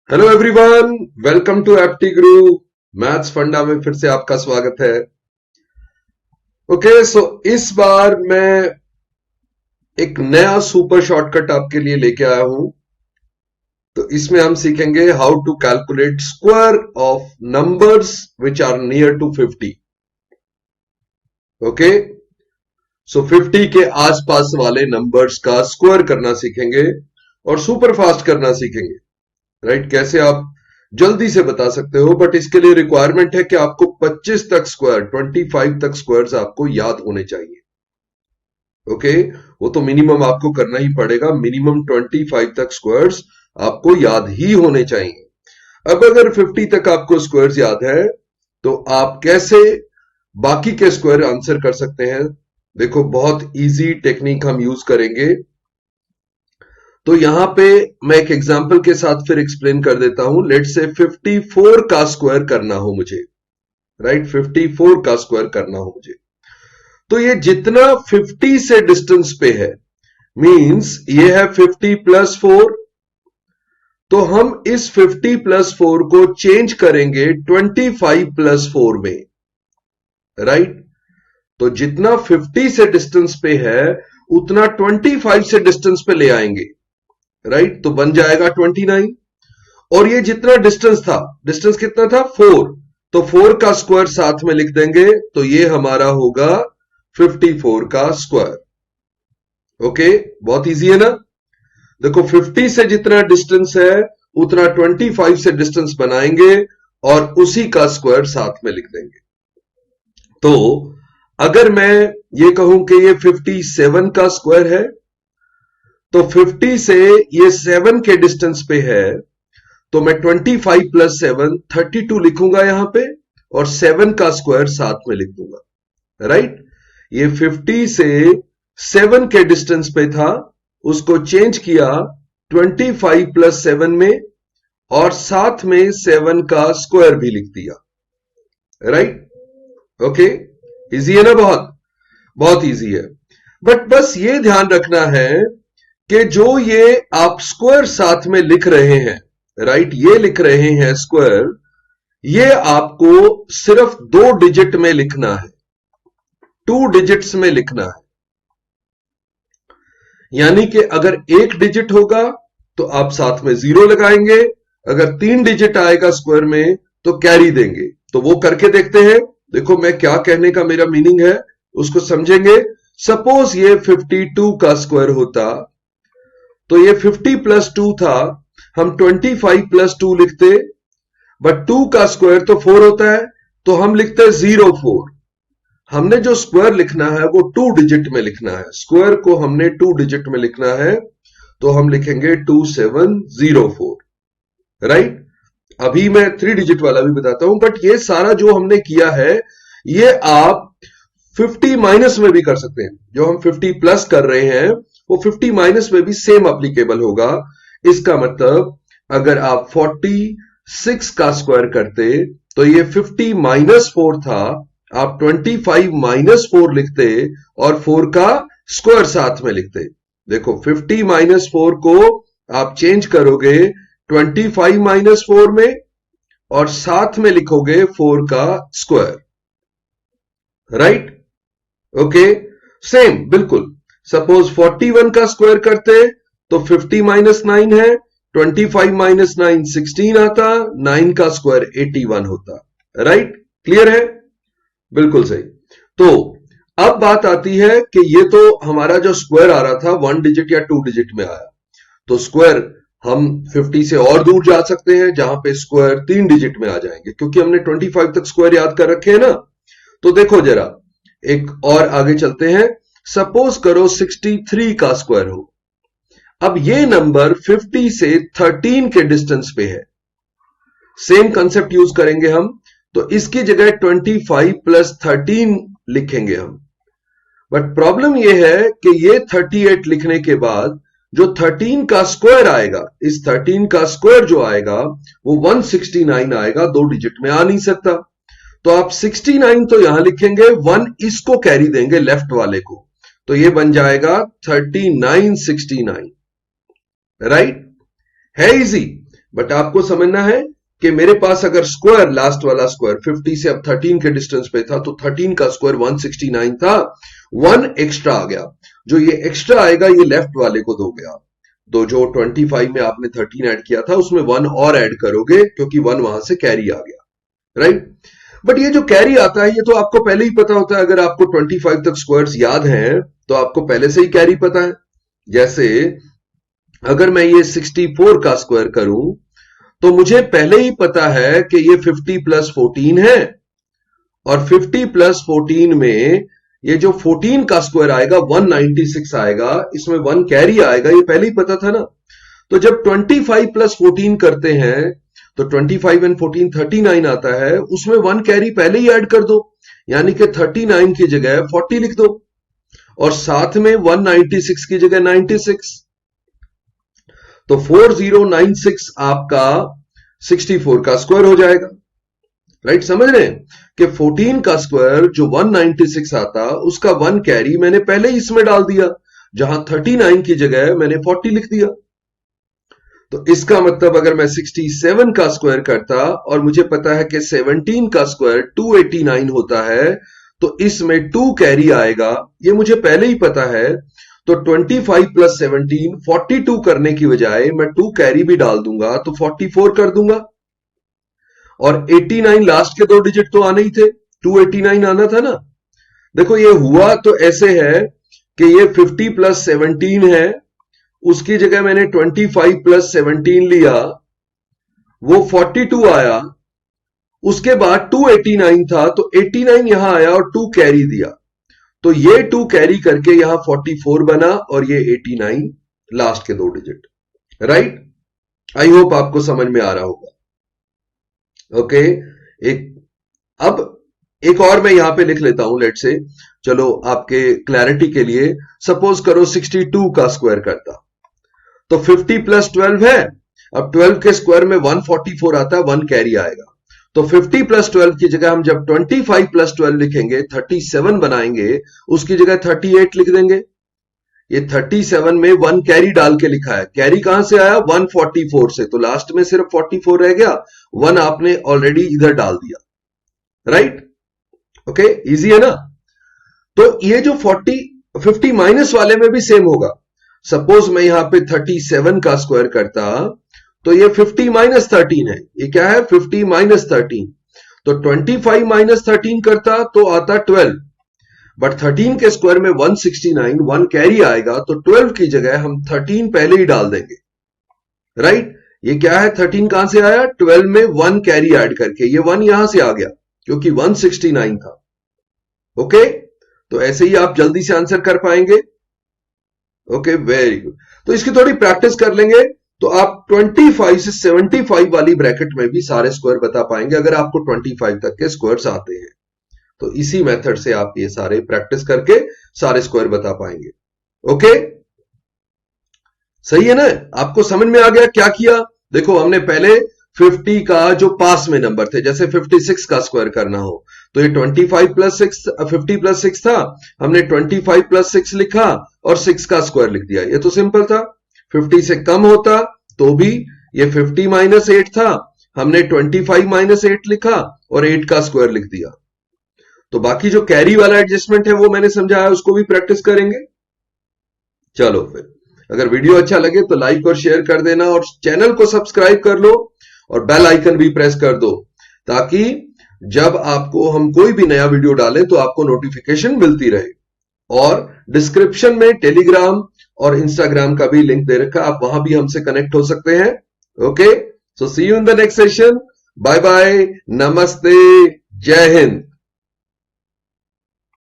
Hello everyone, welcome to एप्टी Guru maths फंडा में फिर से आपका स्वागत है। सो इस बार मैं एक नया सुपर शॉर्टकट आपके लिए लेके आया हूं। तो इसमें हम सीखेंगे how to calculate square of numbers which are near to 50। Okay, so 50 के आसपास वाले नंबर्स का स्क्वायर करना सीखेंगे और सुपर फास्ट करना सीखेंगे। राइट, कैसे आप जल्दी से बता सकते हो, बट इसके लिए रिक्वायरमेंट है कि आपको 25 तक स्क्वायर, 25 तक स्क्वायर्स आपको याद होने चाहिए। ओके, वो तो मिनिमम आपको करना ही पड़ेगा। मिनिमम 25 तक स्क्वायर्स आपको याद ही होने चाहिए। अब अगर 50 तक आपको स्क्वायर्स याद है तो आप कैसे बाकी के स्क्वायर आंसर कर सकते हैं। देखो, बहुत इजी टेक्निक हम यूज करेंगे। तो यहां पे मैं एक एग्जांपल के साथ फिर एक्सप्लेन कर देता हूं। लेट्स से 54 का स्क्वायर करना हो मुझे, राइट, 54 का स्क्वायर करना हो मुझे। तो ये जितना 50 से डिस्टेंस पे है, मींस ये है 50 प्लस 4। तो हम इस 50 प्लस 4 को चेंज करेंगे 25 प्लस 4 में, राइट। तो जितना 50 से डिस्टेंस पे है उतना 25 से डिस्टेंस पे ले आएंगे, राइट। तो बन जाएगा 29। और ये जितना डिस्टेंस था, डिस्टेंस कितना था 4, तो 4 का स्क्वायर साथ में लिख देंगे, तो ये हमारा होगा 54 का स्क्वायर। ओके, बहुत इजी है ना। देखो, 50 से जितना डिस्टेंस है उतना 25 से डिस्टेंस बनाएंगे और उसी का स्क्वायर साथ में लिख देंगे। तो अगर मैं ये कहूं कि ये 57 का स्क्वायर है, तो 50 से ये 7 के डिस्टेंस पे है, तो मैं 25 प्लस 7 32 लिखूंगा यहां पे, और 7 का स्क्वायर साथ में लिख दूंगा, राइट। ये 50 से 7 के डिस्टेंस पे था, उसको चेंज किया 25 प्लस 7 में, और साथ में 7 का स्क्वायर भी लिख दिया, राइट। ओके, इजी है ना, बहुत बहुत इजी है। बट बस ये ध्यान रखना है कि जो ये आप स्क्वायर साथ में लिख रहे हैं, राइट, ये लिख रहे हैं स्क्वायर, ये आपको सिर्फ 2 डिजिट में लिखना है, 2 डिजिट्स में लिखना है। यानी कि अगर 1 डिजिट होगा तो आप साथ में 0 लगाएंगे, अगर 3 डिजिट आएगा स्क्वायर में तो कैरी देंगे। तो वो करके देखते हैं। देखो, मैं क्या कहने का मेरा मीनिंग है उसको समझेंगे। सपोज ये 52 का स्क्वायर होता, तो ये 50 प्लस 2 था, हम 25 प्लस 2 लिखते, बट 2 का स्क्वायर तो 4 होता है, तो हम लिखते हैं 04। हमने जो स्क्वायर लिखना है वो 2 डिजिट में लिखना है, स्क्वायर को हमने 2 डिजिट में लिखना है, तो हम लिखेंगे 2704, राइट। अभी मैं 3 डिजिट वाला भी बताता हूं, बट ये सारा जो हमने किया है ये आप 50 माइनस में भी कर सकते हैं। जो हम 50 प्लस कर रहे हैं वो 50 माइनस में भी सेम एप्लीकेबल होगा। इसका मतलब अगर आप 46 का स्क्वायर करते तो ये 50 माइनस 4 था, आप 25 माइनस 4 लिखते और 4 का स्क्वायर साथ में लिखते। देखो, 50 माइनस 4 को आप चेंज करोगे 25 माइनस 4 में, और साथ में लिखोगे 4 का स्क्वायर, राइट। ओके, सेम बिल्कुल। सपोज 41 का स्क्वायर करते तो 50 माइनस 9 है, 25 माइनस 9 16 आता, 9 का स्क्वायर 81 होता, राइट। क्लियर है, बिल्कुल सही। तो अब बात आती है कि ये तो हमारा जो स्क्वायर आ रहा था 1 डिजिट या 2 डिजिट में आया, तो स्क्वायर हम 50 से और दूर जा सकते हैं जहां पे स्क्वायर 3 डिजिट में आ जाएंगे, क्योंकि हमने 25 तक स्क्वायर याद कर रखे हैं ना। तो देखो जरा, एक और आगे चलते हैं। सपोज करो 63 का स्क्वायर हो। अब ये नंबर 50 से 13 के डिस्टेंस पे है, सेम कंसेप्ट यूज करेंगे हम। तो इसकी जगह 25 प्लस 13 लिखेंगे हम। बट प्रॉब्लम यह है कि ये 38 लिखने के बाद जो 13 का स्क्वायर आएगा, इस 13 का स्क्वायर जो आएगा वो 169 आएगा, 2 डिजिट में आ नहीं सकता। तो आप 69 तो यहां लिखेंगे, 1 इसको कैरी देंगे लेफ्ट वाले को, तो ये बन जाएगा 3969, राइट। है इजी। बट आपको समझना है कि मेरे पास अगर स्क्वायर, लास्ट वाला स्क्वायर 50 से अब 13 के डिस्टेंस पे था, तो 13 का स्क्वायर 169 था, 1 एक्स्ट्रा आ गया। जो ये एक्स्ट्रा आएगा ये लेफ्ट वाले को दोगे आप। तो जो 25 में आपने 13 ऐड किया था उसमें 1 और ऐड करोगे, क्योंकि 1 वहां से कैरी आ गया, राइट। बट ये जो कैरी आता है ये तो आपको पहले ही पता होता है। अगर आपको 25 तक स्क्वायर्स याद हैं तो आपको पहले से ही कैरी पता है। जैसे अगर मैं ये 64 का स्क्वायर करूं तो मुझे पहले ही पता है कि ये 50 प्लस 14 है, और 50 प्लस 14 में ये जो 14 का स्क्वायर आएगा 196 आएगा, इसमें 1 कैरी आएगा, ये पहले ही पता था ना। तो जब 25 प्लस 14 करते हैं तो 25 एंड 14 39 आता है, उसमें 1 कैरी पहले ही ऐड कर दो, यानी कि 39 की जगह 40 लिख दो, और साथ में 196 की जगह 96। तो 4096 आपका 64 का स्क्वायर हो जाएगा, राइट। समझ रहे हैं कि 14 का स्क्वायर जो 196 आता, उसका 1 कैरी मैंने पहले ही इसमें डाल दिया, जहां 39 की जगह मैंने 40 लिख दिया। तो इसका मतलब अगर मैं 67 का स्क्वायर करता और मुझे पता है कि 17 का स्क्वायर 289 होता है, तो इसमें 2 कैरी आएगा, ये मुझे पहले ही पता है। तो 25 प्लस 17 42 करने की बजाय मैं 2 कैरी भी डाल दूंगा तो 44 कर दूंगा, और 89 लास्ट के 2 डिजिट तो आने ही थे, 289 आना था ना। देखो ये हुआ तो ऐसे है कि ये 50 प्लस 17 है, उसकी जगह मैंने 25 प्लस 17 लिया, वो 42 आया, उसके बाद 289 था तो 89 यहां आया और 2 कैरी दिया, तो ये 2 कैरी करके यहां 44 बना, और ये 89 लास्ट के 2 डिजिट, राइट। आई होप आपको समझ में आ रहा होगा। ओके, अब एक और मैं यहां पे लिख लेता हूं, लेट से, चलो आपके क्लैरिटी के लिए, सपोज करो 62 का स्क्वायर करता, तो 50 प्लस 12 है, अब 12 के स्क्वायर में 144 आता है, 1 कैरी आएगा। तो 50 प्लस 12 की जगह हम जब 25 प्लस 12 लिखेंगे 37 बनाएंगे, उसकी जगह 38 लिख देंगे। ये 37 में 1 कैरी डाल के लिखा है, कैरी कहां से आया, 144 से, तो लास्ट में सिर्फ 44 रह गया, 1 आपने ऑलरेडी इधर डाल दिया, राइट। ओके, इजी है ना। तो ये जो 50 माइनस वाले में भी सेम होगा। सपोज मैं यहां पे 37 का स्क्वायर करता, तो ये 50 माइनस 13 है, ये क्या है, 50 माइनस 13। तो 25 माइनस 13 करता तो आता 12, बट 13 के स्क्वायर में 169, 1 कैरी आएगा, तो 12 की जगह हम 13 पहले ही डाल देंगे, राइट। ये क्या है, 13 कहां से आया, 12 में 1 कैरी ऐड करके, ये 1 यहां से आ गया क्योंकि 169 था। ओके, तो ऐसे ही आप जल्दी से आंसर कर पाएंगे। Okay, very good. तो इसकी थोड़ी प्रैक्टिस कर लेंगे तो आप 25 से 75 वाली ब्रैकेट में भी सारे स्क्वायर बता पाएंगे, अगर आपको 25 तक के स्क्वायर्स आते हैं। तो इसी मेथड से आप ये सारे प्रैक्टिस करके सारे स्क्वायर बता पाएंगे। ओके, सही है ना, आपको समझ में आ गया क्या किया। देखो हमने पहले 50 का जो पास में नंबर थे, जैसे 56 का स्क्वायर करना हो तो ये 25 प्लस 6 50 प्लस 6 था, हमने 25 प्लस 6 लिखा और 6 का स्क्वायर लिख दिया, ये तो सिंपल था। 50 से कम होता तो भी ये 50 माइनस 8 था, हमने 25 माइनस 8 लिखा और 8 का स्क्वायर लिख दिया। तो बाकी जो कैरी वाला एडजस्टमेंट है वो मैंने समझाया, उसको भी प्रैक्टिस करेंगे। चलो फिर, अगर वीडियो अच्छा लगे तो लाइक और शेयर कर देना, और चैनल को सब्सक्राइब कर लो और बेल आइकन भी प्रेस कर दो, ताकि जब आपको हम कोई भी नया वीडियो डालें तो आपको नोटिफिकेशन मिलती रहे। और डिस्क्रिप्शन में टेलीग्राम और इंस्टाग्राम का भी लिंक दे रखा, आप वहां भी हमसे कनेक्ट हो सकते हैं। Okay, so see you in the next session. Bye bye, नमस्ते, जय हिंद।